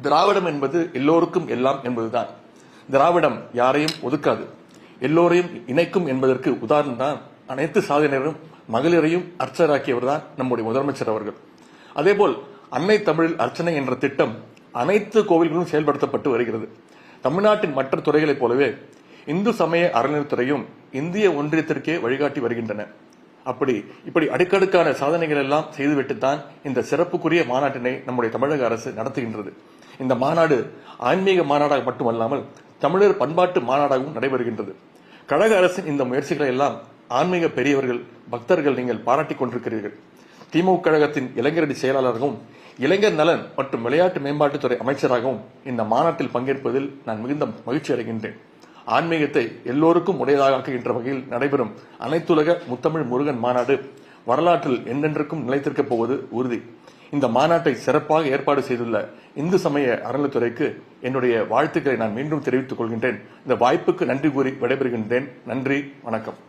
திராவிடம் என்பது எல்லோருக்கும் எல்லாம் என்பதுதான். திராவிடம் யாரையும் ஒதுக்காது, எல்லோரையும் இணைக்கும் என்பதற்கு உதாரணம் தான் அனைத்து சாதனையரும் மகளிரையும் அர்ச்சராக்கியவர் தான் நம்முடைய முதலமைச்சர் அவர்கள். அதேபோல் அன்னை தமிழில் அர்ச்சனை என்ற திட்டம் அனைத்து கோவில்களும் செயல்படுத்தப்பட்டு வருகிறது. தமிழ்நாட்டின் மற்ற துறைகளைப் போலவே இந்து சமய அறநிலையத்துறையும் இந்திய ஒன்றியத்திற்கே வழிகாட்டி வருகின்றன. இப்படி அடுக்கடுக்கான சாதனைகள் எல்லாம் செய்துவிட்டுத்தான் இந்த சிறப்புக்குரிய மாநாட்டினை நம்முடைய தமிழக அரசு நடத்துகின்றது. இந்த மாநாடு ஆன்மீக மாநாடாக மட்டுமல்லாமல் தமிழர் பண்பாட்டு மாநாடாகவும் நடைபெறுகின்றது. கழக அரசின் இந்த முயற்சிகளை எல்லாம் ஆன்மீக பெரியவர்கள், பக்தர்கள் நீங்கள் பாராட்டிக் கொண்டிருக்கிறீர்கள். திமுக கழகத்தின் இளைஞரணி செயலாளராகவும் இளைஞர் நலன் மற்றும் விளையாட்டு மேம்பாட்டுத்துறை அமைச்சராகவும் இந்த மாநாட்டில் பங்கேற்பதில் நான் மிகுந்த மகிழ்ச்சி அடைகின்றேன். ஆன்மீகத்தை எல்லோருக்கும் உடையதாக ஆக்குகின்ற வகையில் நடைபெறும் அனைத்துலக முத்தமிழ் முருகன் மாநாடு வரலாற்றில் என்றென்றுக்கும் நிலைத்திருக்கப் போவது உறுதி. இந்த மாநாட்டை சிறப்பாக ஏற்பாடு செய்துள்ள இந்து சமய அறநிலையத்துறைக்கு என்னுடைய வாழ்த்துக்களை நான் மீண்டும் தெரிவித்துக் கொள்கின்றேன். இந்த வாய்ப்புக்கு நன்றி கூறி விடைபெறுகின்றேன். நன்றி, வணக்கம்.